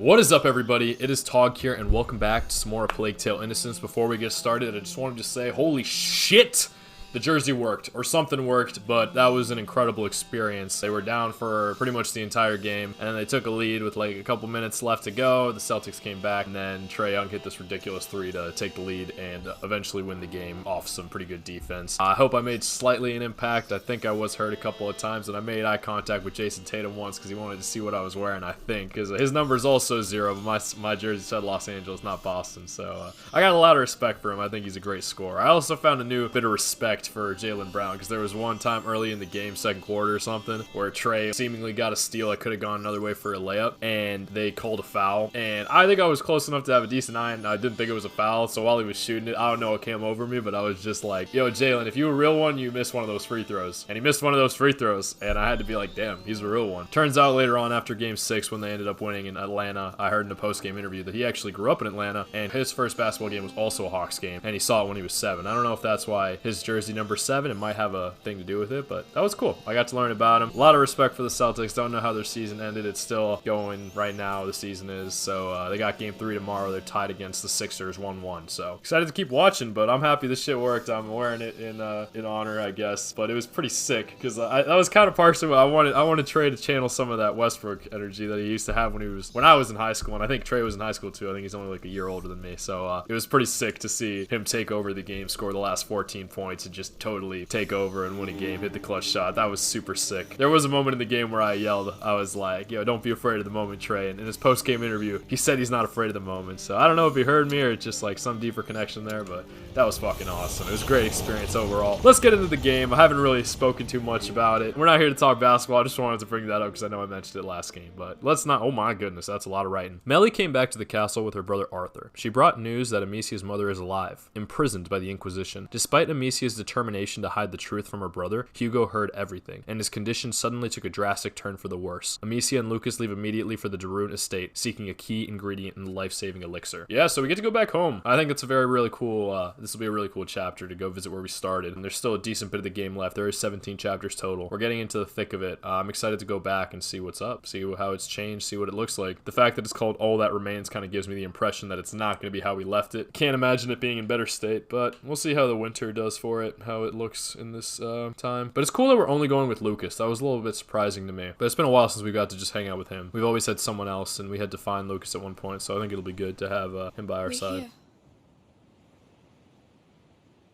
What is up, everybody? It is Tog here, and welcome back to some more Plague Tale Innocence. Before we get started, I just wanted to say, holy shit! The jersey worked, or something worked, but that was an incredible experience. They were down for pretty much the entire game, and then they took a lead with like a couple minutes left to go. The Celtics came back, and then Trae Young hit this ridiculous three to take the lead and eventually win the game off some pretty good defense. I hope I made slightly an impact. I think I was hurt a couple of times, and I made eye contact with Jason Tatum once because he wanted to see what I was wearing, I think, because his number is also 0, but my jersey said Los Angeles, not Boston, so I got a lot of respect for him. I think he's a great scorer. I also found a new bit of respect for Jaylen Brown, because there was one time early in the game, second quarter or something, where Trae seemingly got a steal that could have gone another way for a layup, and they called a foul, and I think I was close enough to have a decent eye, and I didn't think it was a foul, so while he was shooting it, I don't know what came over me, but I was just like, yo, Jaylen, if you a real one, you missed one of those free throws, and he missed one of those free throws, and I had to be like, damn, he's a real one. Turns out later on, after game 6, when they ended up winning in Atlanta, I heard in a post-game interview that he actually grew up in Atlanta, and his first basketball game was also a Hawks game, and he saw it when he was 7. I don't know if that's why his jersey number 7, it might have a thing to do with it, but that was cool. I got to learn about him. A lot of respect for the Celtics. Don't know how their season ended. It's still going right now, the season is, so they got game 3 tomorrow. They're tied against the Sixers 1-1, so excited to keep watching, but I'm happy this shit worked. I'm wearing it in honor, I guess, but it was pretty sick, because that was kind of partially what I wanted Trae to channel some of that Westbrook energy that he used to have when I was in high school, and I think Trae was in high school too. I think he's only like a year older than me, so it was pretty sick to see him take over the game, score the last 14 points, and just totally take over and win a game, hit the clutch shot. That was super sick. There was a moment in the game where I yelled, I was like, yo, don't be afraid of the moment, Trae. And in his post-game interview, he said he's not afraid of the moment. So I don't know if he heard me or it's just like some deeper connection there, but that was fucking awesome. It was a great experience overall. Let's get into the game. I haven't really spoken too much about it. We're not here to talk basketball. I just wanted to bring that up because I know I mentioned it last game, but let's not. Oh my goodness, that's a lot of writing. Melly came back to the castle with her brother Arthur. She brought news that Amicia's mother is alive, imprisoned by the Inquisition. Despite Amicia's determination to hide the truth from her brother, Hugo heard everything, and his condition suddenly took a drastic turn for the worse. Amicia and Lucas leave immediately for the Darun estate, seeking a key ingredient in the life-saving elixir. Yeah, so we get to go back home. I think it's a really cool, this will be a really cool chapter to go visit where we started, and there's still a decent bit of the game left. There is 17 chapters total. We're getting into the thick of it. I'm excited to go back and see what's up, see how it's changed, see what it looks like. The fact that it's called All That Remains kind of gives me the impression that it's not going to be how we left it. Can't imagine it being in better state, but we'll see how the winter does for it, how it looks in this time. But it's cool that we're only going with Lucas. That was a little bit surprising to me, but it's been a while since we got to just hang out with him. We've always had someone else, and we had to find Lucas at one point, so I think it'll be good to have him by our side. Here.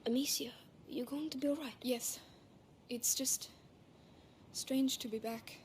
Amicia, you going to be alright? Yes. It's just strange to be back.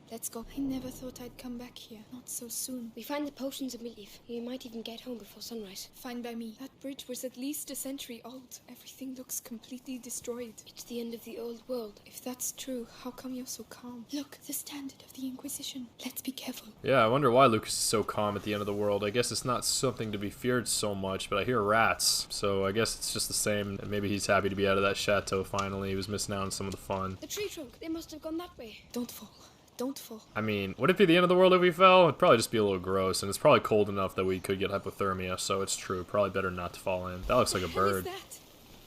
Let's go. I never thought I'd come back here. Not so soon. We find the potions and we leave. You might even get home before sunrise. Fine by me. That bridge was at least a century old. Everything looks completely destroyed. It's the end of the old world. If that's true, how come you're so calm? Look, the standard of the Inquisition. Let's be careful. Yeah, I wonder why Lucas is so calm at the end of the world. I guess it's not something to be feared so much, but I hear rats, so I guess it's just the same. Maybe he's happy to be out of that chateau finally. He was missing out on some of the fun. The tree trunk. They must have gone that way. Don't fall. Don't fall. I mean, would it be the end of the world if we fell? It'd probably just be a little gross, and it's probably cold enough that we could get hypothermia, so it's true. Probably better not to fall in. That looks like a bird. What is that?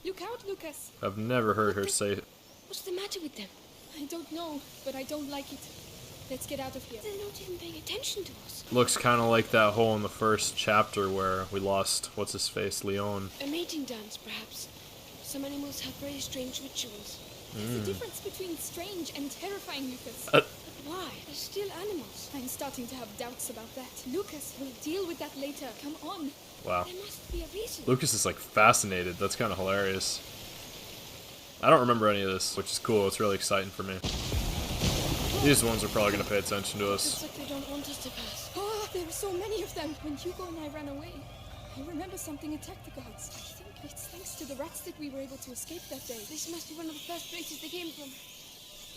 Look out, Lucas. I've never heard her say it. What's the matter with them? I don't know, but I don't like it. Let's get out of here. They're not even paying attention to us. Looks kind of like that hole in the first chapter where we lost, what's his face, Leon. A mating dance, perhaps. Some animals have very strange rituals. There's a difference between strange and terrifying, Lucas. Why? They're still animals. I'm starting to have doubts about that. Lucas, we'll deal with that later. Come on. Wow. There must be a reason. Lucas is like fascinated. That's kind of hilarious. I don't remember any of this, which is cool. It's really exciting for me. These ones are probably going to pay attention to us. Looks like they don't want us to pass. Oh, there were so many of them. When Hugo and I ran away, I remember something attacked the guards. I think it's thanks to the rats that we were able to escape that day. This must be one of the first places they came from.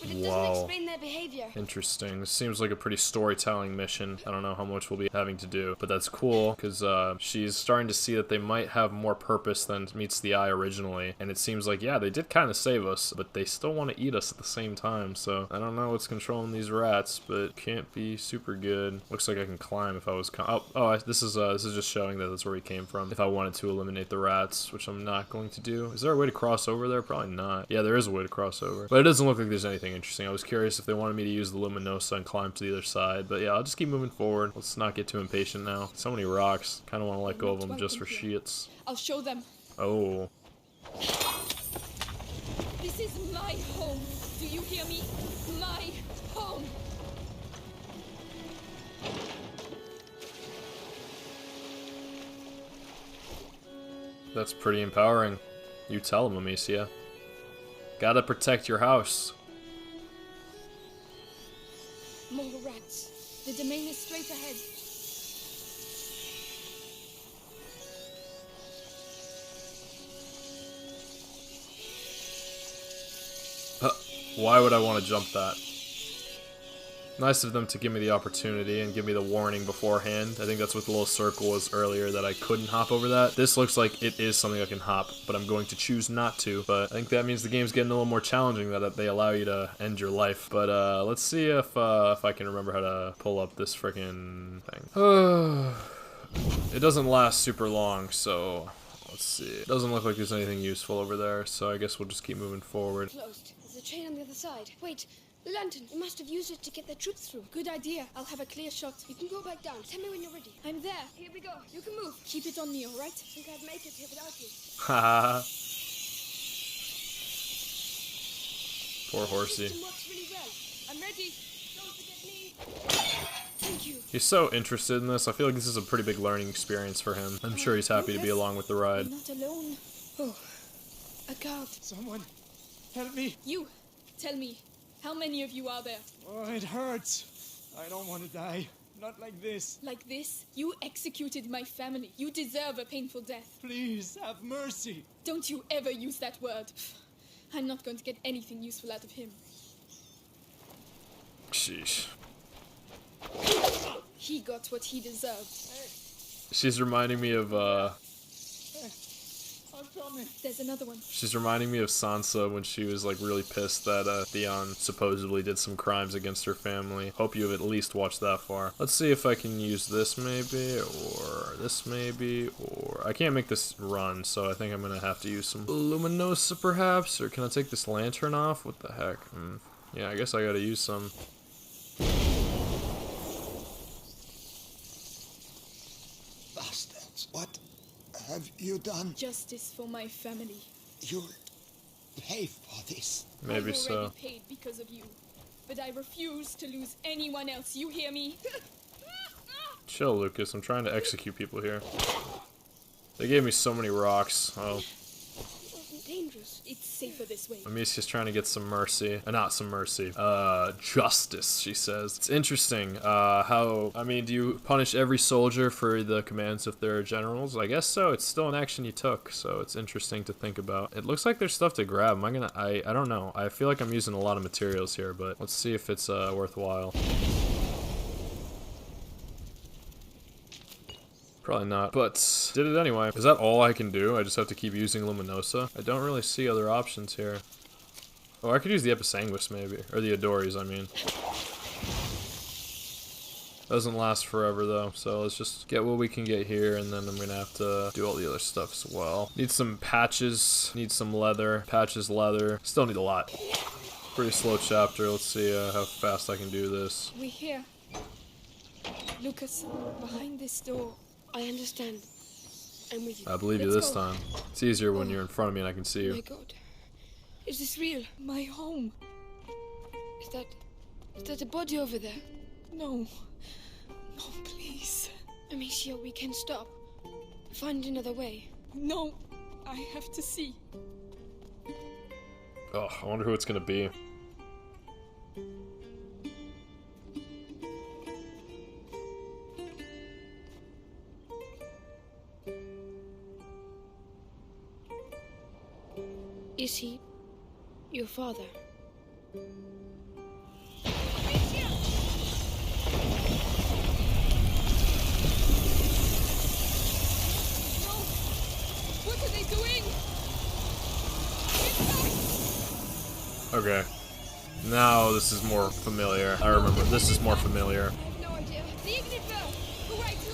But it Wow. doesn't explain their behavior. Interesting. This seems like a pretty storytelling mission. I don't know how much we'll be having to do, but that's cool because she's starting to see that they might have more purpose than meets the eye originally. And it seems like, yeah, they did kind of save us, but they still want to eat us at the same time. So I don't know what's controlling these rats, but can't be super good. Looks like I can climb if I was. This is just showing that that's where we came from. If I wanted to eliminate the rats, which I'm not going to do. Is there a way to cross over there? Probably not. Yeah, there is a way to cross over, but it doesn't look like there's anything anything interesting. I was curious if they wanted me to use the Luminosa and climb to the other side, but yeah, I'll just keep moving forward. Let's not get too impatient now. So many rocks. Kind of want to let go of them just for shits. I'll show them. Oh. This is my home. Do you hear me? My home. That's pretty empowering. You tell him, Amicia. Gotta protect your house. More rats. The domain is straight ahead. Why would I want to jump that? Nice of them to give me the opportunity and give me the warning beforehand. I think that's what the little circle was earlier, that I couldn't hop over that. This looks like it is something I can hop, but I'm going to choose not to. But I think that means the game's getting a little more challenging, that they allow you to end your life. But let's see if I can remember how to pull up this freaking thing. It doesn't last super long, so let's see. It doesn't look like there's anything useful over there, so I guess we'll just keep moving forward. Closed. There's a train on the other side. Wait, the lantern. You must have used it to get the troops through. Good idea. I'll have a clear shot. You can go back down. Tell me when you're ready. I'm there. Here we go. You can move. Keep it on me, alright? I think I'd make it here without you. Haha. Poor The horsey. system works really well. I'm ready. Don't forget me. Thank you. He's so interested in this. I feel like this is a pretty big learning experience for him. I'm sure he's happy to be along with the ride. I'm not alone. Oh, a guard. Someone, help me. You, tell me, how many of you are there? Oh, it hurts. I don't want to die. Not like this. Like this? You executed my family. You deserve a painful death. Please, have mercy. Don't you ever use that word. I'm not going to get anything useful out of him. Sheesh. He got what he deserved. She's reminding me of I'm coming. There's another one. she's reminding me of Sansa when she was like really pissed that Theon supposedly did some crimes against her family. Hope you have at least watched that far. Let's see if I can use this maybe, or this maybe, or I can't make this run, so I think I'm gonna have to use some Luminosa perhaps, or can I take this lantern off? What the heck? Yeah, I guess I gotta use some. Bastards, what have you done? Justice for my family. You'll pay for this. Maybe I've so. already paid because of you, but I refuse to lose anyone else. You hear me? Chill, Lucas. I'm trying to execute people here. They gave me so many rocks. Oh. It wasn't dangerous. It's safer this way. Amicia's trying to get some mercy. Not some mercy. Justice, she says. It's interesting, how, I mean, do you punish every soldier for the commands of their generals? I guess so. It's still an action you took, so it's interesting to think about. It looks like there's stuff to grab. Am I gonna, I don't know. I feel like I'm using a lot of materials here, but let's see if it's, worthwhile. Probably not, but did it anyway. Is that all I can do? I just have to keep using Luminosa? I don't really see other options here. Oh, I could use the Episanguis maybe, or the Adoris, I mean. Doesn't last forever though, so let's just get what we can get here, and then I'm gonna have to do all the other stuff as well. Need some patches, need some leather, patches, leather. Still need a lot. Pretty slow chapter. Let's see how fast I can do this. We're here. Lucas, behind this door. I understand. I'm with you. I believe you Let's this go. time. It's easier when you're in front of me and I can see Oh my you. god. Is this real? My home. Is that a body over there? No. No, please. Amicia, we can stop. Find another way. No. I have to see. Oh, I wonder who it's gonna be. Is he your father? What are they doing? Okay. Now this is more familiar. I remember. This is more familiar. I have no idea. The Ignit Bell! Who right? There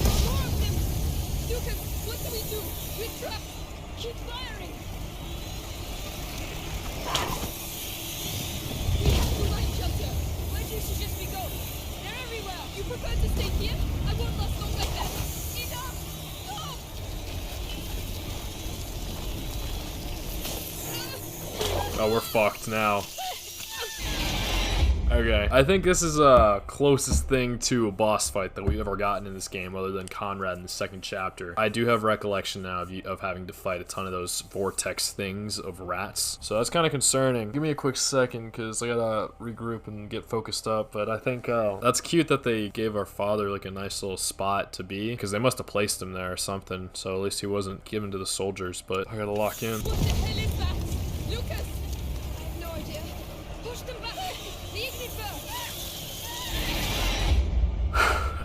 are more of them! Lucas, Oh, we're fucked now. Okay, I think this is closest thing to a boss fight that we've ever gotten in this game, other than Conrad in the second chapter. I do have recollection now of having to fight a ton of those vortex things of rats, so that's kind of concerning. Give me a quick second, because I gotta regroup and get focused up, but I think that's cute that they gave our father like a nice little spot to be, because they must have placed him there or something, so at least he wasn't given to the soldiers, but I gotta lock in. What the hell is that? Lucas! I have no idea. Push them back! The Ignifer!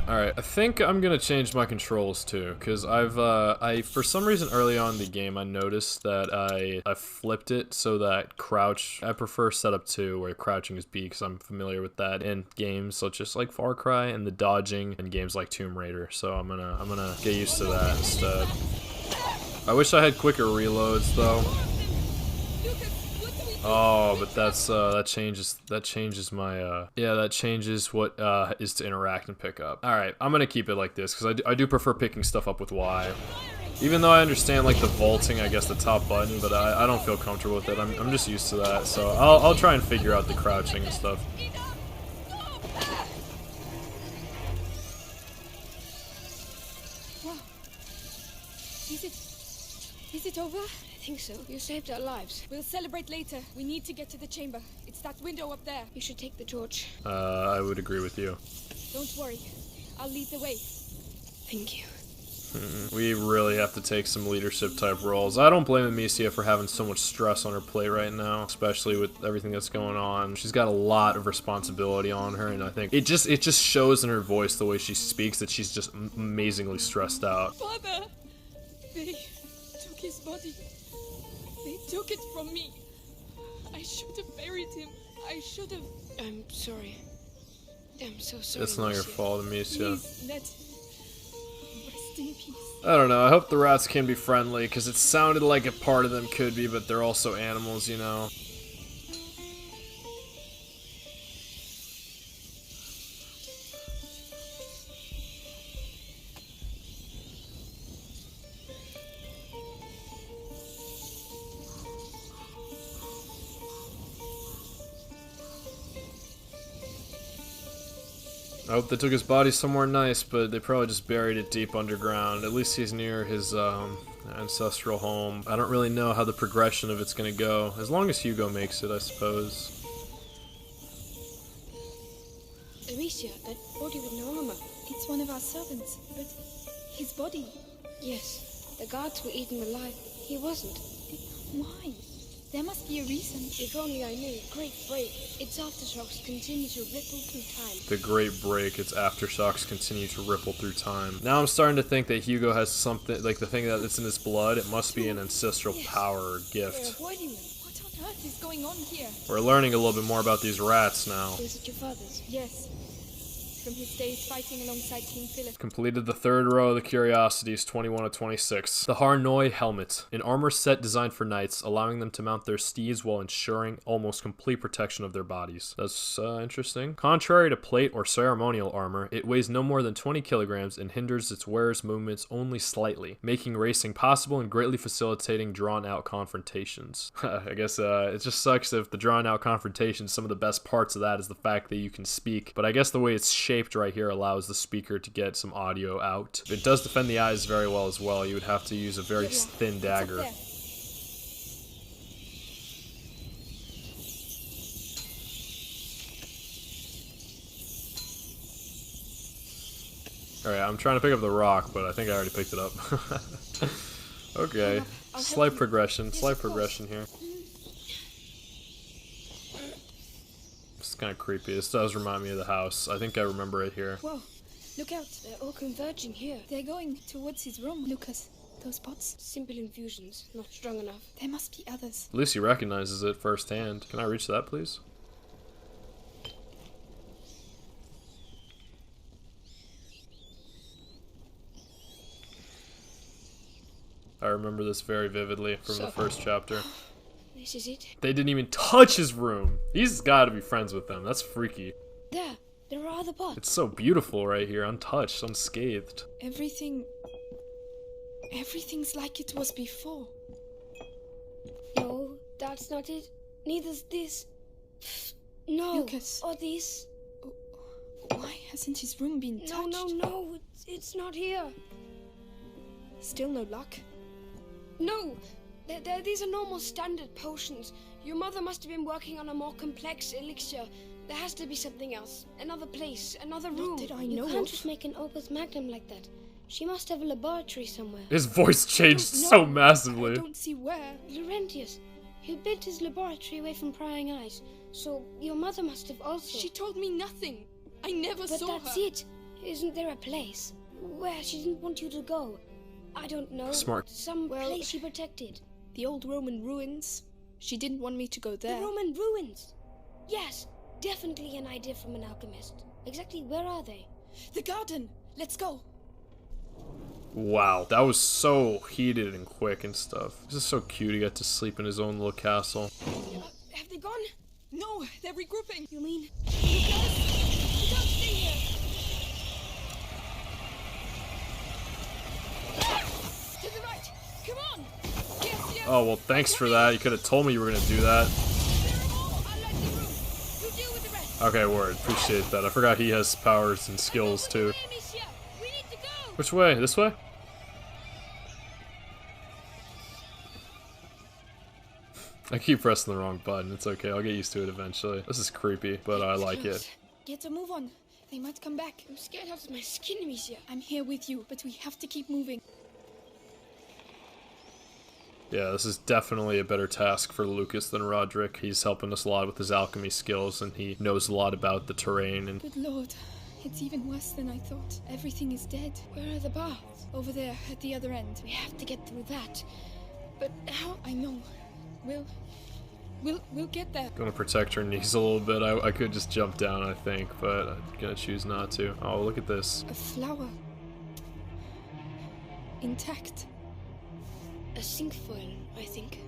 Alright, I think I'm gonna change my controls too, because I for some reason early on in the game I noticed that I flipped it so that crouch, I prefer setup 2 where crouching is B because I'm familiar with that in games such as like Far Cry and the dodging in games like Tomb Raider, so I'm gonna get used to that instead. I wish I had quicker reloads though. Oh, but that changes my yeah, that changes what is to interact and pick up. All right, I'm gonna keep it like this because I do prefer picking stuff up with Y. Even though I understand like the vaulting, I guess the top button, but I don't feel comfortable with it. I'm just used to that, so I'll try and figure out the crouching and stuff. Wow. Is it over? I think so. You saved our lives. We'll celebrate later. We need to get to the chamber. It's that window up there. You should take the torch. I would agree with you. Don't worry. I'll lead the way. Thank you. We really have to take some leadership type roles. I don't blame Amicia for having so much stress on her plate right now, especially with everything that's going on. She's got a lot of responsibility on her, and I think it just shows in her voice the way she speaks that she's just amazingly stressed out. Father! They took his body. They took it from me. I should have buried him. I should have... I'm sorry. I'm so sorry. It's not your Lucia. fault, Amicia. Please, let... rest in peace. I don't know, I hope the rats can be friendly, because it sounded like a part of them could be, but they're also animals, you know? I hope they took his body somewhere nice, but they probably just buried it deep underground. At least he's near his ancestral home. I don't really know how the progression of it's gonna go. As long as Hugo makes it, I suppose. Amicia, that body with no armor. It's one of our servants, but his body... Yes, the guards were eaten alive. He wasn't. Why? There must be a reason. If only I knew. Great break. Its aftershocks continue to ripple through time. The Great Break, its aftershocks continue to ripple through time. Now I'm starting to think that Hugo has something, like the thing that's in his blood, it must be an ancestral power or They're gift. avoiding them. What on earth is going on here? We're learning a little bit more about these rats now. Was it your father's? Yes. From his days fighting alongside King Philip. Completed the third row of the Curiosities, 21 of 26. The Harnoy Helmet, an armor set designed for knights, allowing them to mount their steeds while ensuring almost complete protection of their bodies. That's interesting. Contrary to plate or ceremonial armor, it weighs no more than 20 kilograms and hinders its wearer's movements only slightly, making racing possible and greatly facilitating drawn-out confrontations. I guess it just sucks if the drawn-out confrontations, some of the best parts of that is the fact that you can speak, but I guess the way it's shaped right here allows the speaker to get some audio out. It does defend the eyes very well as well. You would have to use a very thin dagger. Alright, I'm trying to pick up the rock, but I think I already picked it up. Okay, slight progression here. It's kind of creepy. This does remind me of the house. I think I remember it here. Whoa, look out. They're all converging here. They're going towards his room. Lucas, those pots. Simple infusions, not strong enough. There must be others. Lucy recognizes it firsthand. Can I reach that, please? I remember this very vividly from the first chapter. This is it. They didn't even touch his room. He's got to be friends with them. That's freaky. There are other pots. It's so beautiful right here, untouched, unscathed. Everything's like it was before. No, that's not it. neither's this. No. Lucas. Or this. Why hasn't his room been touched? No. It's not here. Still no luck? No. These are normal standard potions. Your mother must have been working on a more complex elixir. There has to be something else. Another place, another room. Did I You know can't of? just make an opus magnum like that. She must have a laboratory somewhere. His voice changed No, so I massively. don't see where. Laurentius. He built his laboratory away from prying eyes. So your mother must have also. She told me nothing. I never But saw that's her. it. Isn't there a place where she didn't want you to go? I don't know. Smart. Some Well- place she protected. The old Roman ruins. She didn't want me to go there. The Roman ruins. Yes, definitely an idea from an alchemist. Exactly where are they? The garden. Let's go. Wow, that was so heated and quick and stuff. This is so cute. He got to sleep in his own little castle. Have they gone? No, they're regrouping. You mean? You can't stay here. To the right. Come on. Yes. Oh, well, thanks for that. You could have told me you were going to do that. I like the room. You deal with the rest. Okay, word. Appreciate that. I forgot he has powers and skills, too. Hey, monsieur. We need to go. Which way? This way? I keep pressing the wrong button. It's okay. I'll get used to it eventually. This is creepy, but I like it. Get a move on. They might come back. I'm scared out of my skin, monsieur. I'm here with you, but we have to keep moving. Yeah, this is definitely a better task for Lucas than Roderick. He's helping us a lot with his alchemy skills, and he knows a lot about the terrain. And Good lord. It's even worse than I thought. Everything is dead. Where are the baths? Over there, at the other end. We have to get through that. But how? I know. We'll get there. gonna protect her knees a little bit. I could just jump down, I think, but I'm gonna choose not to. Oh, look at this. A flower. Intact. A cinquefoil, I think.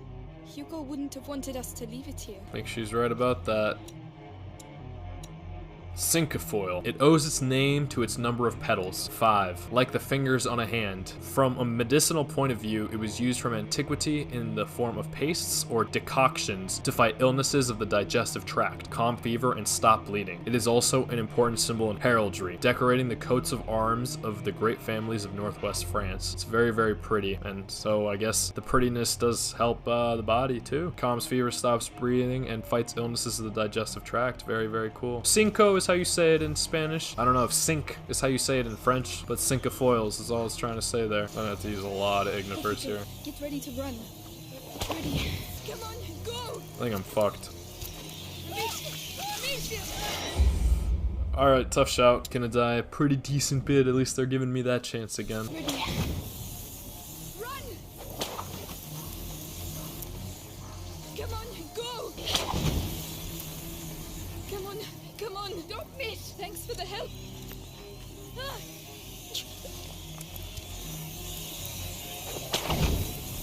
Hugo wouldn't have wanted us to leave it here. I think she's right about that. Cinquefoil. It owes its name to its number of petals, 5, like the fingers on a hand. From a medicinal point of view, it was used from antiquity in the form of pastes or decoctions to fight illnesses of the digestive tract, calm fever, and stop bleeding. It is also an important symbol in heraldry, decorating the coats of arms of the great families of Northwest France. It's very, very pretty, and so I guess the prettiness does help the body too. Calms fever, stops breathing, and fights illnesses of the digestive tract. Very, very cool. Cinco is how you say it in Spanish. I don't know if cinq is how you say it in French, but cinquefoils is all it's trying to say there. I'm gonna have to use a lot of igniferts here. Get ready to run. Ready. Come on, go! I think I'm fucked. Amicia! Alright, tough shout. Gonna die a pretty decent bit. At least they're giving me that chance again. Ready. Run! Come on, go! Come on, don't miss! Thanks for the help! Ah.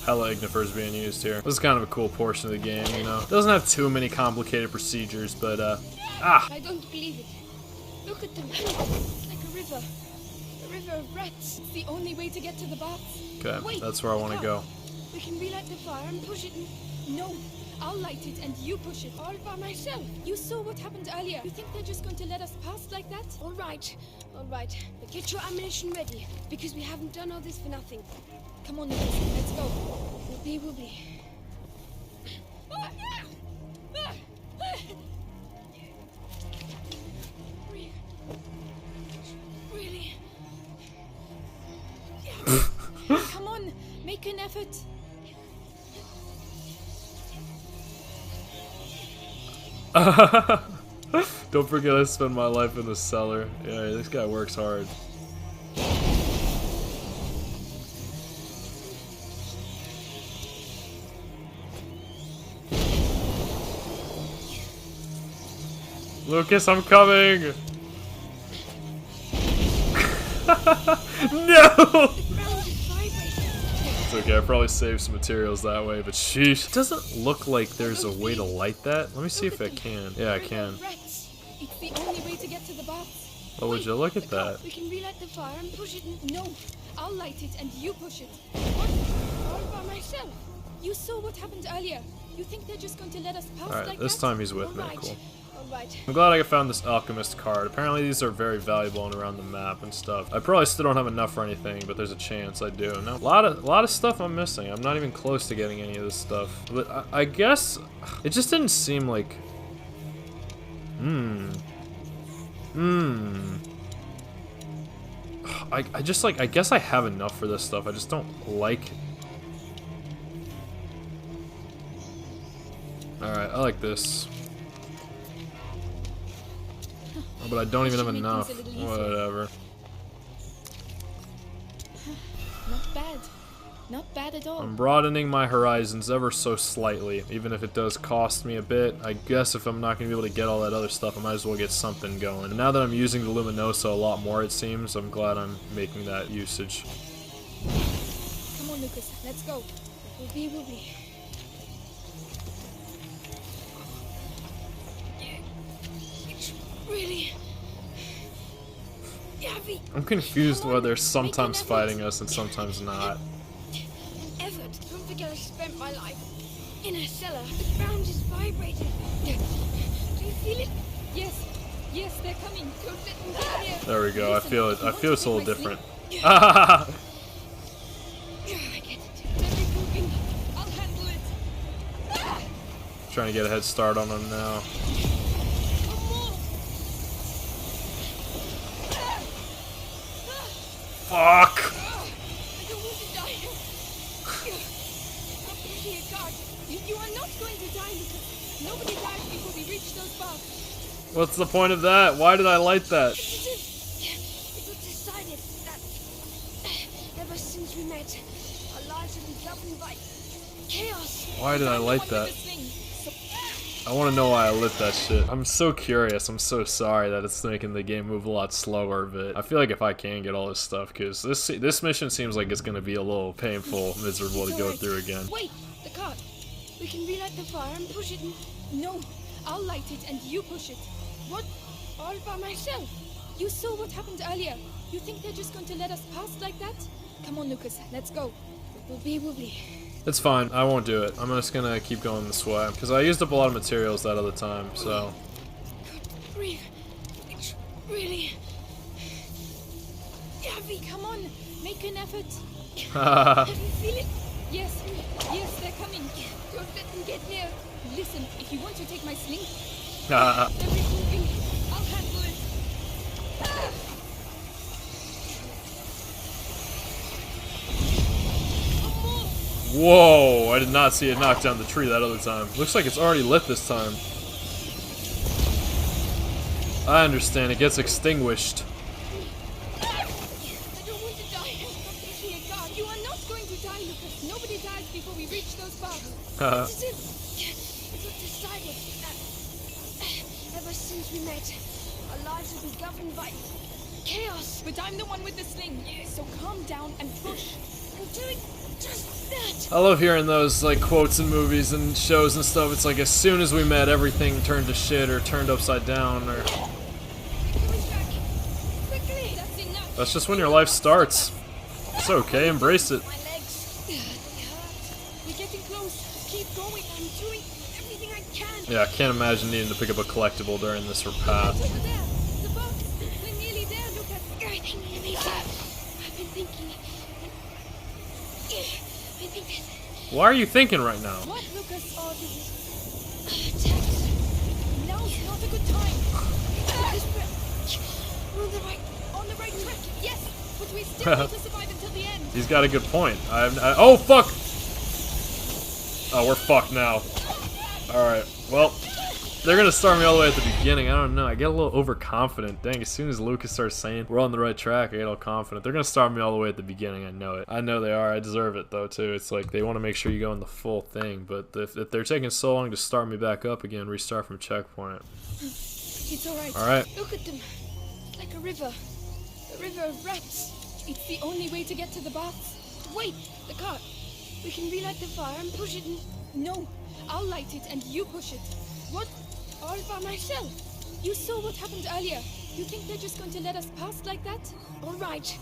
Hella ignifers being used here. This is kind of a cool portion of the game, you know. It doesn't have too many complicated procedures, but I don't believe it. Look at them. Like a river. A river of rats. It's the only way to get to the baths. okay, Wait, that's where I want to go. We can relight the fire and push it in No, I'll light it and you push it. all by myself. You saw what happened earlier. You think they're just going to let us pass like that? All right. But get your ammunition ready, because we haven't done all this for nothing. Come on, Lucas, let's go. Whoopee. Really? Come on, make an effort. Don't forget I spend my life in the cellar. Yeah, this guy works hard. Lucas, I'm coming! No! It's okay, I probably saved some materials that way, but sheesh. It doesn't look like there's a way to light that. Let me see if I can. Yeah, I can. Rats. It's the only way to get to the baths. Oh, would you look at that? We can relight the fire and push it in No, I'll light it and you push it. all by myself. You saw what happened earlier. You think they're just going to let us pass Alright, like this that? time he's with me. Alright. Cool. Alright. I'm glad I found this alchemist card. Apparently these are very valuable and around the map and stuff. I probably still don't have enough for anything, but there's a chance I do. No, a lot of stuff I'm missing. I'm not even close to getting any of this stuff. But I guess it just didn't seem like. I just like, I guess I have enough for this stuff. I just don't like. Alright, I like this. Oh, but I don't even have enough. Whatever. Not bad. Not bad at all. I'm broadening my horizons ever so slightly, even if it does cost me a bit. I guess if I'm not going to be able to get all that other stuff, I might as well get something going. And now that I'm using the Luminosa a lot more, it seems, I'm glad I'm making that usage. Come on, Lucas. Let's go. Will be. It's really heavy. I'm confused why they're sometimes fighting us and sometimes not. Effort. Don't forget I spent my life in a cellar. The ground is vibrating. Do you feel it? Yes. Yes, they're coming. Don't let them get here. There we go. I feel it. I feel it's a little different. I get it. Every grouping. I'll handle it. Trying to get a head start on them now. One more. Fuck! I don't want to die. I'm pushing a guard. You are not going to die, Lucas. Nobody dies before we reach those bars. What's the point of that? Why did I light that? It was decided that ever since we met, our lives have been governed by chaos. Why did I light that? I want to know why I lit that shit. I'm so curious. I'm so sorry that it's making the game move a lot slower, but I feel like if I can get all this stuff, because this mission seems like it's going to be a little painful, miserable to go through again. Wait, the cart. We can relight the fire and push it in. No, I'll light it and you push it. What? All by myself? You saw what happened earlier. You think they're just going to let us pass like that? Come on, Lucas. Let's go. Will be. It's fine. I won't do it. I'm just going to keep going this way, because I used up a lot of materials that other time, so. Good grief. It's really heavy. Come on, make an effort. Can you feel it? Yes, yes, they're coming. Don't let them get near. Listen, if you want to take my sling, Every grouping. I'll handle it. Whoa, I did not see it knock down the tree that other time. Looks like it's already lit this time. I understand, it gets extinguished. I don't want to die. I'm pushing a guard. you are not going to die, Lucas. Nobody dies before we reach those bars. This is it. It was decided that ever since we met, our lives have been governed by chaos. But I'm the one with the sling, so calm down and push. I'm doing just that. I love hearing those like quotes in movies and shows and stuff. It's like as soon as we met, everything turned to shit or turned upside down, or Coming back. Quickly. That's enough. that's just when your life starts. It's okay, embrace it. My legs. They hurt. We're getting close. Keep going. I'm doing everything I can. Yeah, I can't imagine needing to pick up a collectible during this path. Over there. The box. We're nearly there, Lucas. Everything nearly there. I've been thinking. I think this. Why are you thinking right now? What, Lucas? All these attacks. Now's not a good time. We're On the right track, yes. But we still need to survive until the end. He's got a good point. Oh, fuck! Oh, we're fucked now. Alright, well, they're gonna start me all the way at the beginning. I don't know. I get a little overconfident. Dang, as soon as Lucas starts saying we're on the right track, I get all confident. They're gonna start me all the way at the beginning. I know it. I know they are. I deserve it, though, too. It's like they want to make sure you go in the full thing. But if they're taking so long to start me back up again, restart from checkpoint. It's alright. Alright. Look at them. Like a river. A river of rats. It's the only way to get to the baths. Wait, the cart. We can relight the fire and push it in. No, I'll light it and you push it. What? All by myself? You saw what happened earlier. You think they're just going to let us pass like that? All right.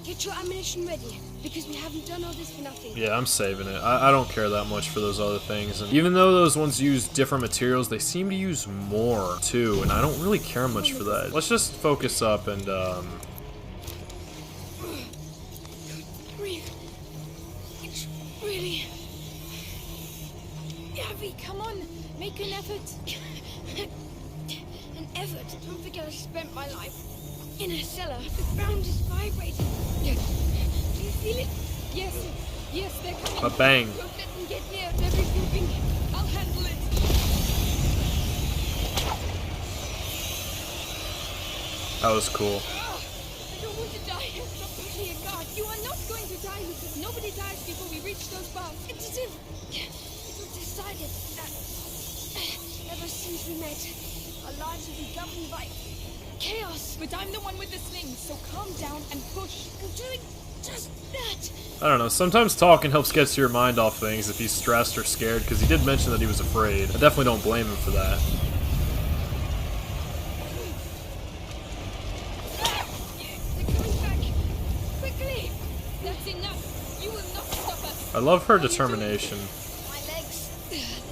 Get your ammunition ready, because we haven't done all this for nothing. Yeah, I'm saving it. I don't care that much for those other things. And even though those ones use different materials, they seem to use more, too. And I don't really care much for that. Let's just focus up and, Breathe. It's really heavy. Come on, make an effort. An effort. Don't forget I spent my life in a cellar. The ground is vibrating. Do you feel it? Yes, yes, they're coming. a bang. Don't let them get near. They're regrouping. I'll handle it. That was cool. I don't want to die. Stop pushing it, God. You are not going to die, Lucas. Nobody dies before we reach those bars. It's as if it was decided that ever since we met, our lives will be governed by chaos. But I'm the one with the sling, so calm down and push. I'm doing just that. I don't know, sometimes talking helps get your mind off things if he's stressed or scared, because he did mention that he was afraid. I definitely don't blame him for that. They're coming back. Quickly. That's enough. You will not stop us. I love her determination. My legs. They hurt.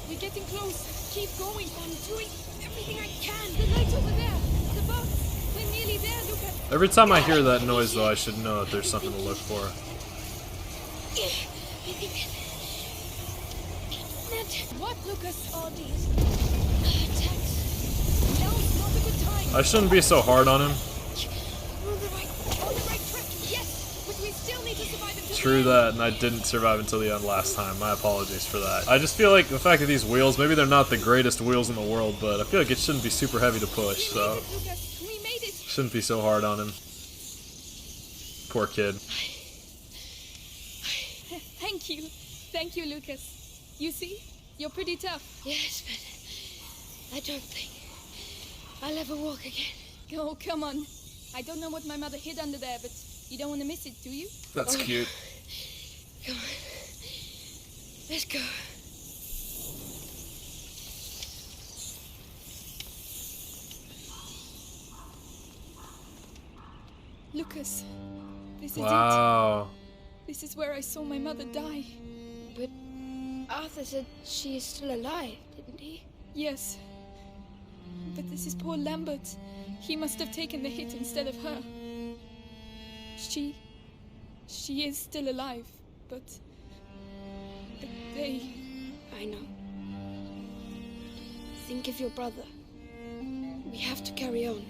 We're getting close. Keep going. I'm doing everything I can. The light over there. The bus. We're nearly there, Lucas. Every time I hear that noise, though, I should know that there's something to look for. What, Lucas? All these attacks. Now's not a good time. I shouldn't be so hard on him. We're on the right track. Yes, but we still need to survive until True the end. that, and I didn't survive until the end last time. My apologies for that. I just feel like the fact that these wheels, maybe they're not the greatest wheels in the world, but I feel like it shouldn't be super heavy to push, so Lucas, we made it. shouldn't be so hard on him. Poor kid. Thank you. Thank you, Lucas. You see? You're pretty tough. Yes, but I don't think I'll ever walk again. Oh, come on. I don't know what my mother hid under there, but you don't want to miss it, do you? That's cute. Come on. Let's go. Lucas, this is it. Wow. This is where I saw my mother die. But Arthur said she is still alive, didn't he? Yes. But this is poor Lambert. He must have taken the hit instead of her. She is still alive, but they... I know. Think of your brother. We have to carry on.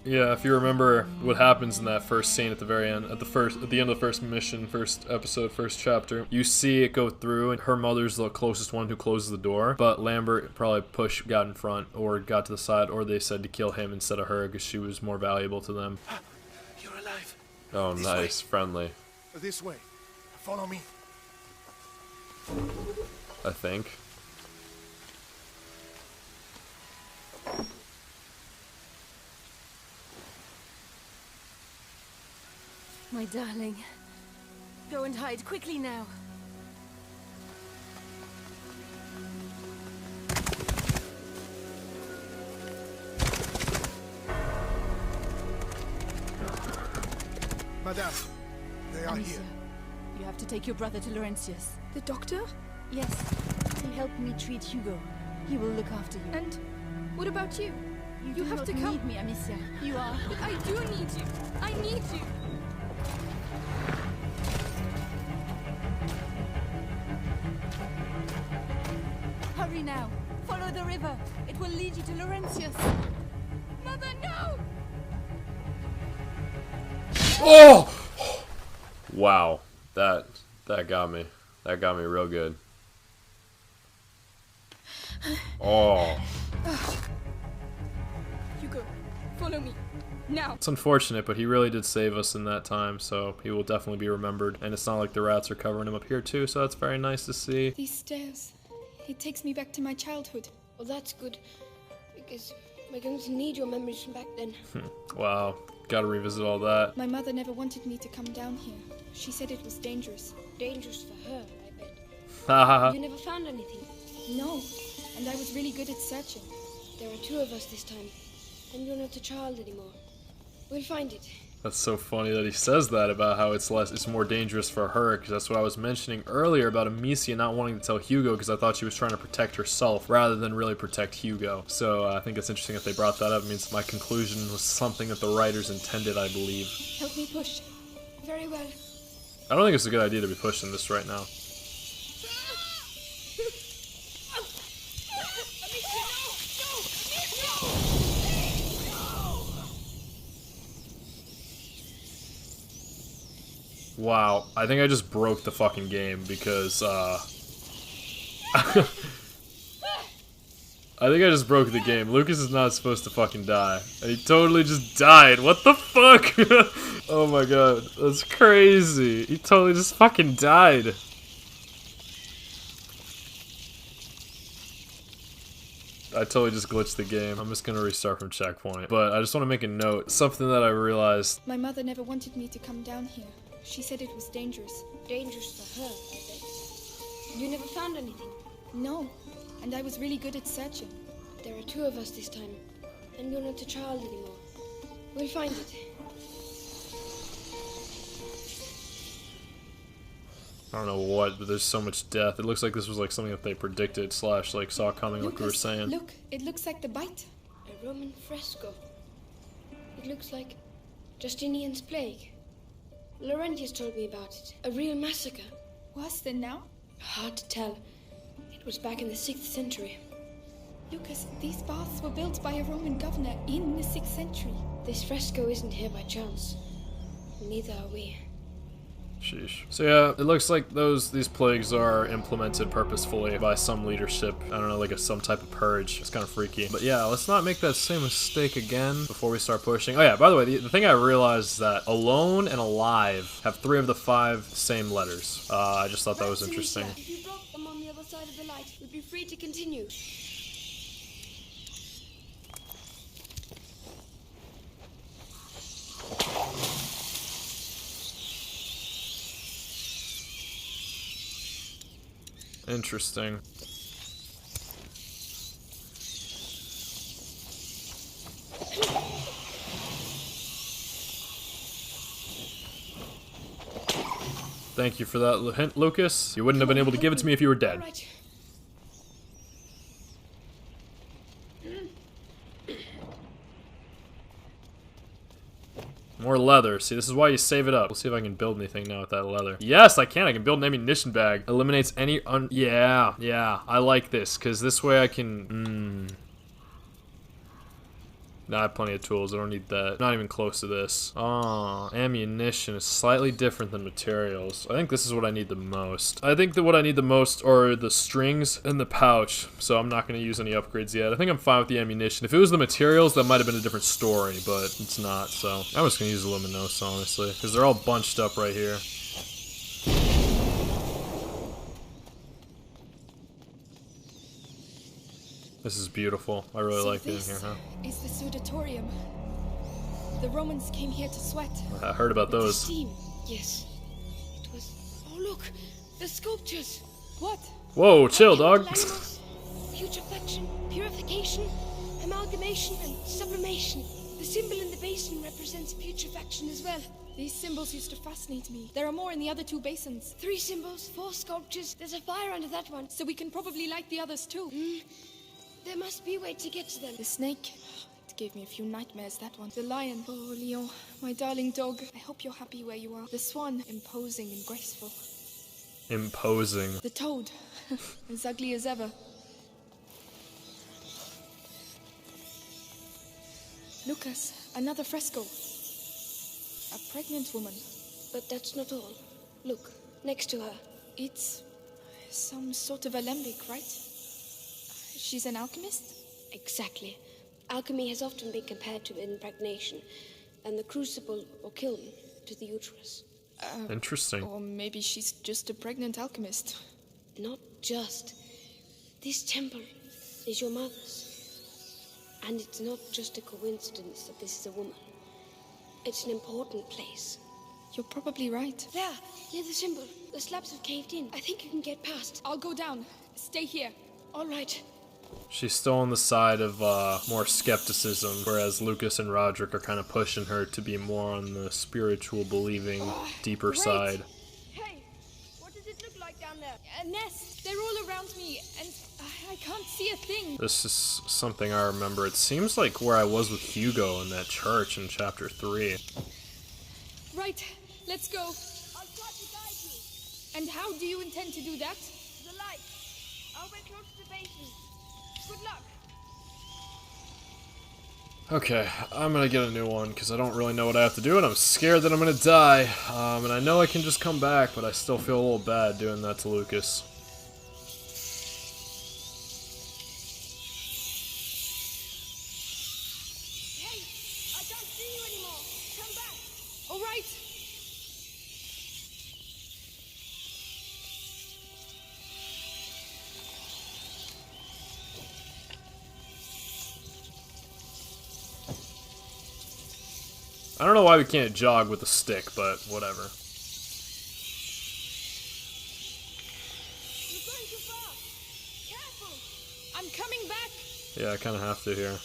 Yeah, if you remember what happens in that first scene at the very end, at the end of the first mission, first episode, first chapter, you see it go through, and her mother's the closest one who closes the door, but Lambert probably got in front, or got to the side, or they said to kill him instead of her, because she was more valuable to them. You're alive. Oh, This nice, friendly, This way. Follow me. I think. My darling. Go and hide quickly now. Madame, they are Amicia, here. you have to take your brother to Laurentius. The doctor? Yes, to help me treat Hugo. He will look after you. And what about you? You You do have not to come. need me, Amicia. You are. But I do need you. I need you. Hurry now. Follow the river. It will lead you to Laurentius. Mother, no! Oh! Wow, that got me. That got me real good. Oh. Hugo, follow me. Now. It's unfortunate, but he really did save us in that time, so he will definitely be remembered. And it's not like the rats are covering him up here too, so that's very nice to see. These stairs. It takes me back to my childhood. Well, that's good, because we're going to need your memories from back then. Wow, gotta revisit all that. My mother never wanted me to come down here. She said it was dangerous. Dangerous for her, I bet. Hahaha. You never found anything. No, and I was really good at searching. There are two of us this time, and you're not a child anymore. We'll find it. That's so funny that he says that about how it's more dangerous for her, because that's what I was mentioning earlier about Amicia not wanting to tell Hugo, because I thought she was trying to protect herself rather than really protect Hugo. So I think it's interesting that they brought that up. It means my conclusion was something that the writers intended, I believe. Help me push. Very well. I don't think it's a good idea to be pushing this right now. Wow, I think I just broke the fucking game because, I think I just broke the game. Lucas is not supposed to fucking die. And he totally just died. What the fuck? Oh my god, that's crazy. He totally just fucking died. I totally just glitched the game. I'm just gonna restart from checkpoint. But I just want to make a note. Something that I realized. My mother never wanted me to come down here. She said it was dangerous. Dangerous for her, I bet. You never found anything? No, and I was really good at searching. There are two of us this time, and you're not a child anymore. We'll find it. I don't know what, but there's so much death. It looks like this was like something that they predicted / like saw coming, like we were saying. Look, it looks like the bite. A Roman fresco. It looks like Justinian's plague. Laurentius told me about it. A real massacre. Worse than now? Hard to tell. It was back in the 6th century. Lucas, these baths were built by a Roman governor in the 6th century. This fresco isn't here by chance. Neither are we. Sheesh. So yeah, it looks like these plagues are implemented purposefully by some leadership. I don't know, like some type of purge. It's kind of freaky. But yeah, let's not make that same mistake again before we start pushing. Oh yeah, by the way, the thing I realized is that alone and alive have 3 of the 5 same letters. I just thought that was interesting. If you drop them on the other side of the light, we'd be free to continue. Interesting. Thank you for that hint, Lucas. You wouldn't have been able to give it to me if you were dead. Right. More leather. See, this is why you save it up. We'll see if I can build anything now with that leather. Yes, I can. I can build an ammunition bag. Eliminates any yeah. I like this, because this way I can... Nah, I have plenty of tools. I don't need that. Not even close to this. Oh, ammunition is slightly different than materials. I think this is what I need the most. I think that what I need the most are the strings and the pouch. So I'm not going to use any upgrades yet. I think I'm fine with the ammunition. If it was the materials, that might have been a different story, but it's not. So I'm just going to use the Luminosa, honestly, because they're all bunched up right here. This is beautiful. I really like it in here, huh? Is the sudatorium. The Romans came here to sweat. I heard about The those. steam. Yes. It was... Oh, look! The sculptures! What? Whoa, chill, Killed dog. animals, putrefaction, purification, amalgamation, and sublimation. The symbol in the basin represents putrefaction as well. These symbols used to fascinate me. There are more in the other 2 basins. 3 symbols, 4 sculptures. There's a fire under that one. So we can probably light the others too. There must be a way to get to them. The snake. It gave me a few nightmares, that one. The lion. Oh, Leon, my darling dog. I hope you're happy where you are. The swan. Imposing and graceful. Imposing. The toad. As ugly as ever. Lucas, another fresco. A pregnant woman. But that's not all. Look, next to her. It's some sort of alembic, right? She's an alchemist? Exactly. Alchemy has often been compared to impregnation, and the crucible or kiln to the uterus. Interesting. Or maybe she's just a pregnant alchemist. Not just. This temple is your mother's. And it's not just a coincidence that this is a woman. It's an important place. You're probably right. There, near the symbol. The slabs have caved in. I think you can get past. I'll go down. Stay here. All right. She's still on the side of more skepticism, whereas Lucas and Roderick are kind of pushing her to be more on the spiritual, believing, deeper great. side. Hey, what does it look like down there? A nest. They're all around me, and I can't see a thing. This is something I remember. It seems like where I was with Hugo in that church in chapter 3. Right, let's go. I'll try to guide you. And how do you intend to do that? The light. I'll wait close to the basement. Good luck. Okay, I'm gonna get a new one because I don't really know what I have to do, and I'm scared that I'm gonna die. And I know I can just come back, but I still feel a little bad doing that to Lucas. Hey, I can't see you anymore. Come back. All right. I don't know why we can't jog with a stick, but whatever. You're going too far. Careful. I'm coming back. Yeah, I kind of have to here.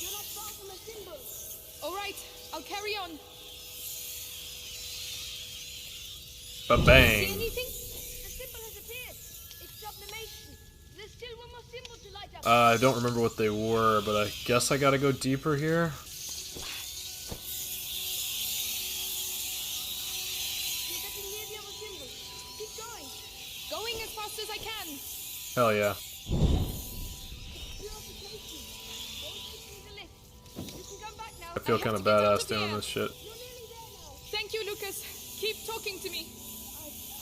You're not far from a symbol. All right, I'll carry on. See Ba-bang! anything? The symbol has appeared. It's sublimation. There's still one more symbol to light up. I don't remember what they were, but I guess I gotta go deeper here. You're getting near the other symbol. Keep going. Going as fast as I can. Hell yeah. Purification. Don't take me the lift. You can come back now. I feel have kind to of get out badass of doing here. this shit. You're nearly there now. Thank you, Lucas. Keep talking to me.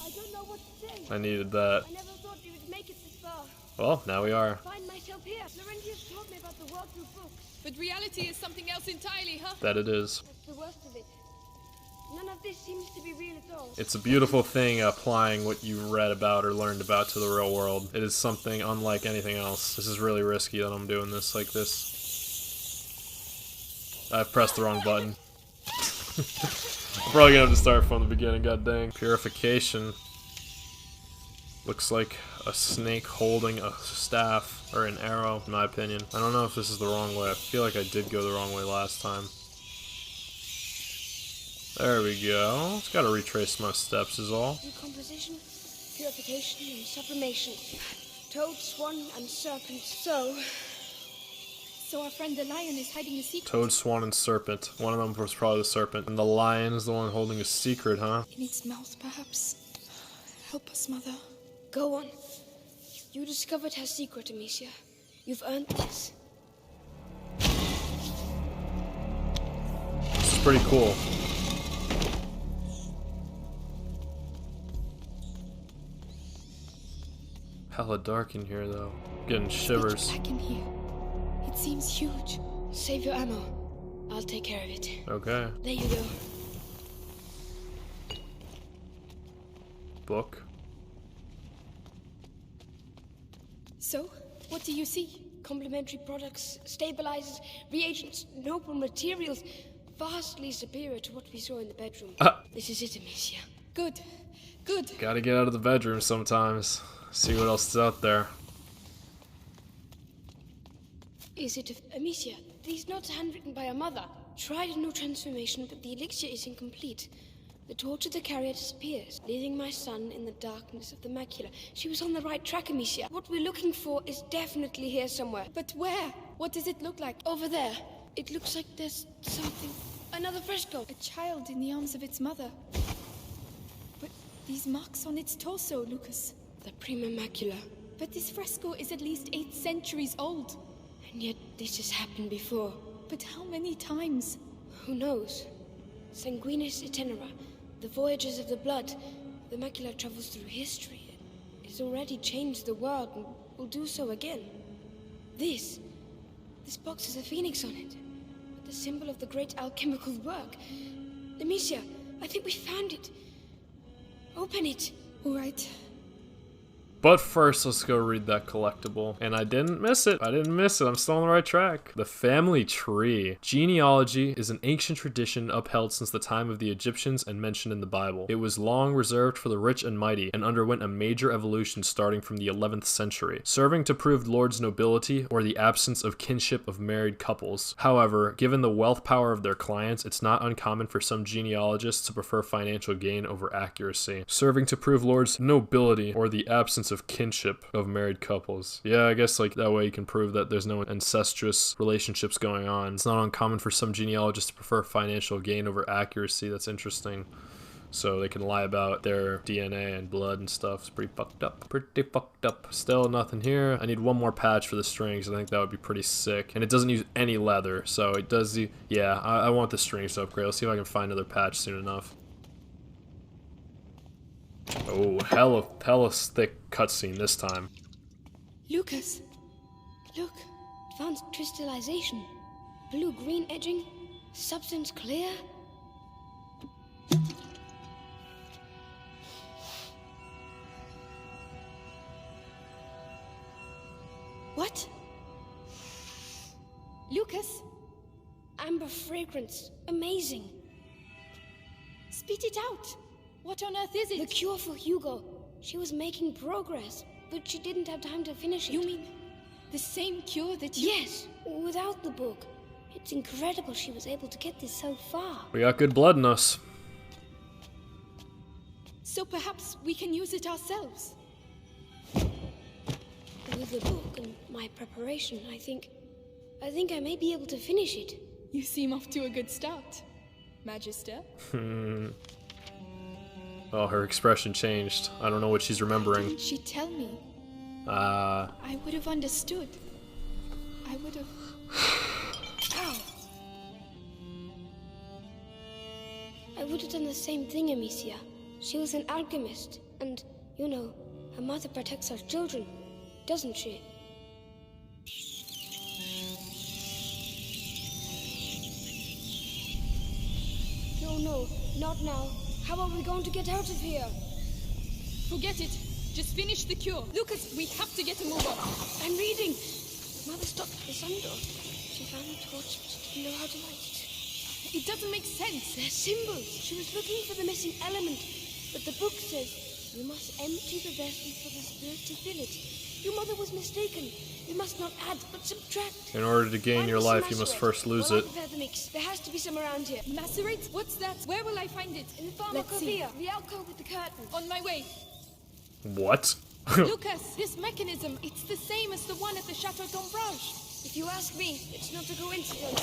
I don't know what to say. I needed that. I never thought we would make it this far. Well, now we are. Find myself here. Laurentius told me about the world through books. But reality is something else entirely, huh? That it is. That's the worst of it. None of this seems to be real at all. It's a beautiful thing applying what you read about or learned about to the real world. It is something unlike anything else. This is really risky that I'm doing this like this. I've pressed the wrong button. I'm probably gonna have to start from the beginning, god dang. Purification. Looks like a snake holding a staff, or an arrow, in my opinion. I don't know if this is the wrong way. I feel like I did go the wrong way last time. There we go. Just gotta retrace my steps is all. Decomposition, purification, and sublimation. Toad, swan, and serpent. So our friend the lion is hiding a secret. Toad, swan, and serpent. One of them was probably the serpent. And the lion is the one holding a secret, huh? In its mouth, perhaps. Help us, Mother. Go on. You discovered her secret, Amicia. You've earned this. This is pretty cool. Hella dark in here, though. Getting shivers. Back in here. It seems huge. Save your ammo. I'll take care of it. Okay. There you go. Book. So, what do you see? Complementary products, stabilizers, reagents, noble materials, vastly superior to what we saw in the bedroom. This is it, Amicia. Good. Good. Gotta get out of the bedroom sometimes. See what else is out there. Is it Amicia? These notes are handwritten by her mother. Tried a new transformation, but the elixir is incomplete. The torch of the carrier disappears, leaving my son in the darkness of the macula. She was on the right track, Amicia. What we're looking for is definitely here somewhere. But where? What does it look like? Over there. It looks like there's something. Another fresco. A child in the arms of its mother. But these marks on its torso, Lucas. The prima macula. But this fresco is at least 8 centuries old. And yet this has happened before. But how many times? Who knows? Sanguinis itinera. The voyages of the blood. The macula travels through history. It's already changed the world and will do so again. This box has a phoenix on it. The symbol of the great alchemical work. Amicia, I think we found it. Open it. All right. But first, let's go read that collectible. And I didn't miss it. I'm still on the right track. The family tree. Genealogy is an ancient tradition upheld since the time of the Egyptians and mentioned in the Bible. It was long reserved for the rich and mighty and underwent a major evolution starting from the 11th century, serving to prove lord's nobility or the absence of kinship of married couples. However, given the wealth power of their clients, it's not uncommon for some genealogists to prefer financial gain over accuracy, serving to prove lord's nobility or the absence of kinship of married couples. Yeah, I guess like that way you can prove that there's no incestuous relationships going on. It's not uncommon for some genealogists to prefer financial gain over accuracy. That's interesting. So they can lie about their DNA and blood and stuff. It's pretty fucked up. Still nothing here. I need one more patch for the strings. I think that would be pretty sick. And it doesn't use any leather, so it does. Yeah, I want the strings to upgrade. Let's see if I can find another patch soon enough. Oh, hella thick cutscene this time. Lucas, look. Advanced crystallization. Blue-green edging. Substance clear. What? Lucas? Amber fragrance. Amazing. Spit it out. What on earth is it? The cure for Hugo. She was making progress, but she didn't have time to finish it. You mean the same cure that you... Yes, without the book. It's incredible she was able to get this so far. We got good blood in us. So perhaps we can use it ourselves. With the book and my preparation, I think I may be able to finish it. You seem off to a good start, Magister. Oh, her expression changed. I don't know what she's remembering. Why didn't she tell me? I would have understood. I would have... Ow! I would have done the same thing, Amicia. She was an alchemist, and, you know, her mother protects her children, doesn't she? No, not now. How are we going to get out of here? Forget it. Just finish the cure. Lucas, we have to get a move on. I'm reading. Mother stopped at the sun door. She found a torch, but she didn't know how to light it. It doesn't make sense. They're symbols. She was looking for the missing element, but the book says you must empty the vessel for the spirit to fill it. Your mother was mistaken. You must not add, but subtract. In order to gain your life, you must first lose it. Prepare the mix. There has to be some around here. Macerate? What's that? Where will I find it? In the Let's see. pharmacopoeia, the alcove with the curtain. On my way. What? Lucas, this mechanism, it's the same as the one at the Chateau d'Ombrage. If you ask me, it's not a coincidence.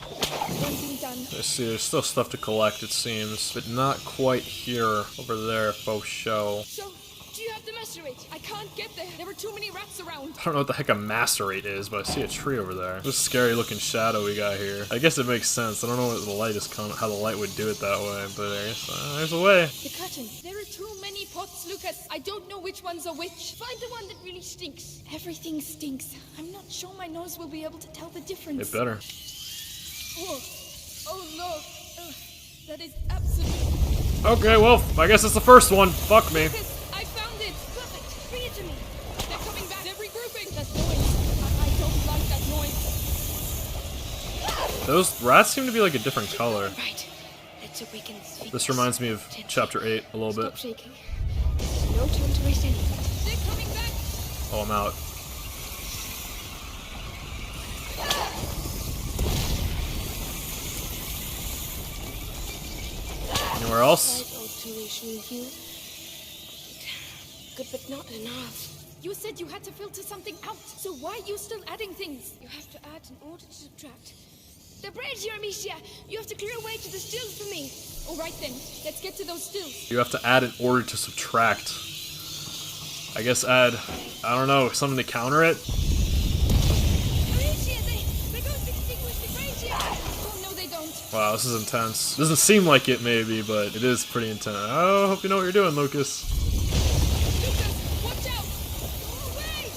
One thing done. I see, there's still stuff to collect, it seems, but not quite here. Over there, faux show. So, do you have the macerate? I can't get there. There are too many rats around. I don't know what the heck a macerate is, but I see a tree over there. This scary looking shadow we got here. I guess it makes sense. I don't know what the light is how the light would do it that way, but I guess there's a way. The curtain. There are too many pots, Lucas. I don't know which ones are which. Find the one that really stinks. Everything stinks. I'm not sure my nose will be able to tell the difference. It better. Oh no. That is absolutely... Okay, well, I guess it's the first one. Fuck me. Lucas, I found it. Perfect. Bring it to me. They're coming back. They're regrouping. That noise. I don't like that noise. Those rats seem to be like a different color. Right. Let's hope we can speak. This reminds me of chapter 8 a little Stop bit. shaking. There's no time to waste any. They're coming back. Oh, I'm out. Anywhere else? Alteration hue. Good, but not enough. You said you had to filter something out, so why are you still adding things? You have to add in order to subtract. The bridge here, Amicia! You have to clear a way to the stills for me. All right then, let's get to those stills. You have to add in order to subtract. I guess add, I don't know, something to counter it? Amicia, they're going to extinguish the bridge here! Oh no, they don't. Wow, this is intense. Doesn't seem like it, maybe, but it is pretty intense. I hope you know what you're doing, Lucas. Lucas, watch out! Go away!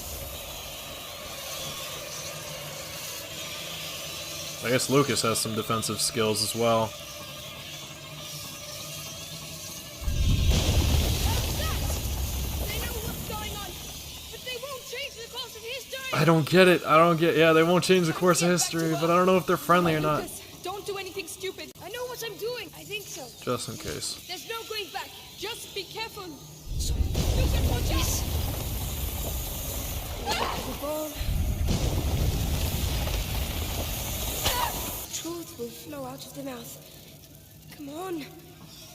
I guess Lucas has some defensive skills as well. I don't get it. Yeah, they won't change the course of history, but I don't know if they're friendly or not. Lucas, don't do anything stupid. I know what I'm doing. I think so. Just in case. There's no going back. Just be careful. Lucas, watch out! The ball. Truth will flow out of the mouth. Come on.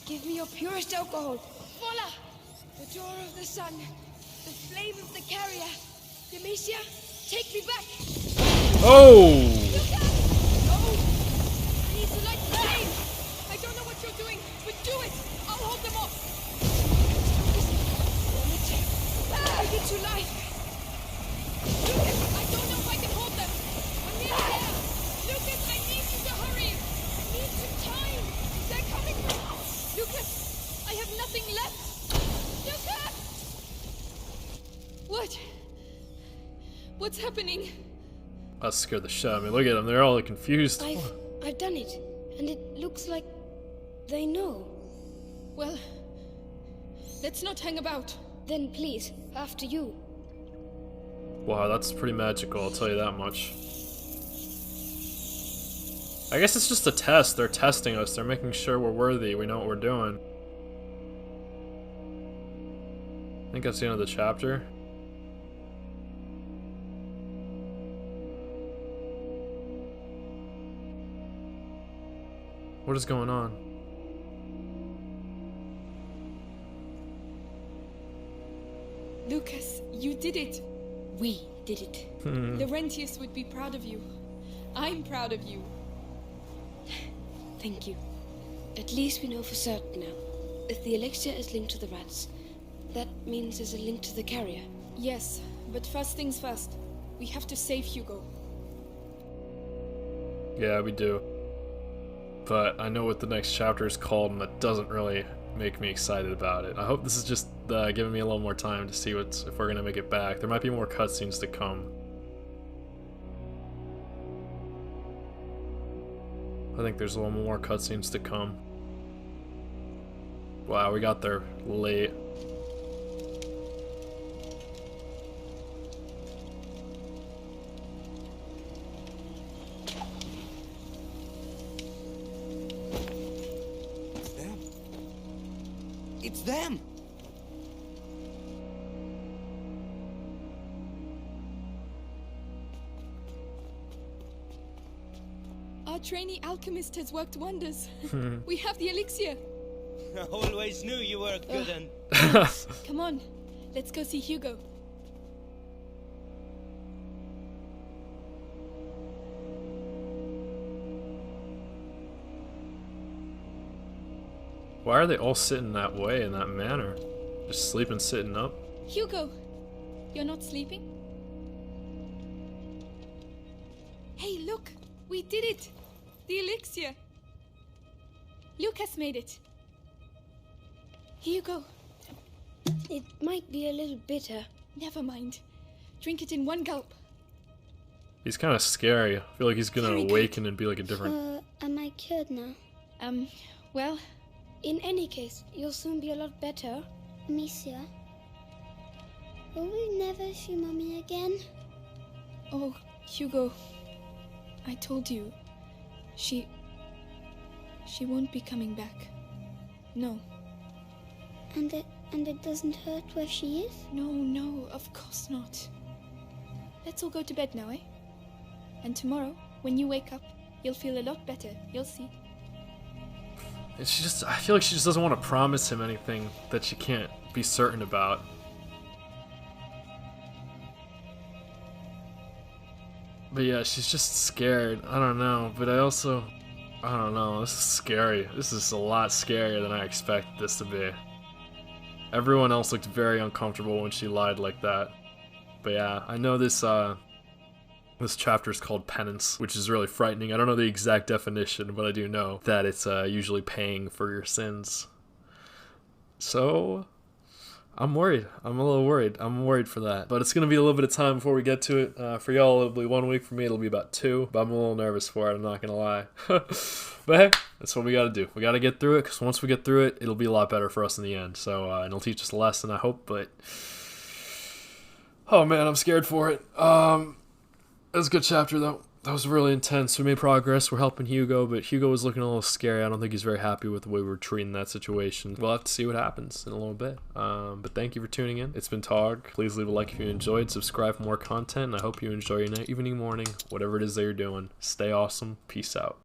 Give me your purest alcohol. Voila! The door of the sun. The flame of the carrier. Demetia, take me back. Oh! Lucas! No! I need to light the flame. I don't know what you're doing, but do it. I'll hold them off. Bring it to life. Lucas, I don't know if I can hold them. I'm nearly there. Lucas, I need you to hurry. I need some time. They're coming. Lucas, I have nothing left. Lucas! What? What's happening? That scared the shit out of me. Look at them. They're all confused. I've done it, and it looks like they know. Well, let's not hang about. Then please, after you. Wow, that's pretty magical, I'll tell you that much. I guess it's just a test. They're testing us. They're making sure we're worthy. We know what we're doing. I think that's the end of the chapter. What is going on? Lucas, you did it. We did it. Laurentius would be proud of you. I'm proud of you. Thank you. At least we know for certain now. If the elixir is linked to the rats, that means there's a link to the carrier. Yes, but first things first. We have to save Hugo. Yeah, we do. But I know what the next chapter is called, and that doesn't really make me excited about it. I hope this is just giving me a little more time to see if we're gonna make it back. There might be more cutscenes to come. I think there's a little more cutscenes to come. Wow, we got there late. It's them. It's them! Our trainee alchemist has worked wonders. We have the elixir. I always knew you were a good un. Come on, let's go see Hugo. Why are they all sitting that way, in that manner? Just sleeping, sitting up? Hugo, you're not sleeping? Hey, look! We did it! The elixir! Lucas made it. Hugo, It might be a little bitter. never mind. Drink it in one gulp. He's kind of scary. I feel like he's gonna Very good. awaken and be like a different... Am I cured now? Well, In any case, you'll soon be a lot better. Amicia, will we never see Mommy again? oh, Hugo, I told you. She won't be coming back. No. And it doesn't hurt where she is? No, of course not. Let's all go to bed now, eh? And tomorrow, when you wake up, you'll feel a lot better. You'll see. And I feel like she just doesn't want to promise him anything that she can't be certain about. But yeah, she's just scared. I don't know, but I don't know, this is scary. This is a lot scarier than I expected this to be. Everyone else looked very uncomfortable when she lied like that. But yeah, I know this chapter is called Penance, which is really frightening. I don't know the exact definition, but I do know that it's usually paying for your sins. So, I'm worried. I'm a little worried. I'm worried for that. But it's going to be a little bit of time before we get to it. For y'all, it'll be 1 week. For me, it'll be about 2. But I'm a little nervous for it, I'm not going to lie. But hey, that's what we got to do. We got to get through it, because once we get through it, it'll be a lot better for us in the end. So, and it'll teach us a lesson, I hope. But Oh man, I'm scared for it. That was a good chapter though. That was really intense. We made progress. We're helping Hugo, but Hugo was looking a little scary. I don't think he's very happy with the way we're treating that situation. We'll have to see what happens in a little bit. But thank you for tuning in. It's been Tog. Please leave a like if you enjoyed. Subscribe for more content. And I hope you enjoy your night, evening, morning, whatever it is that you're doing. Stay awesome. Peace out.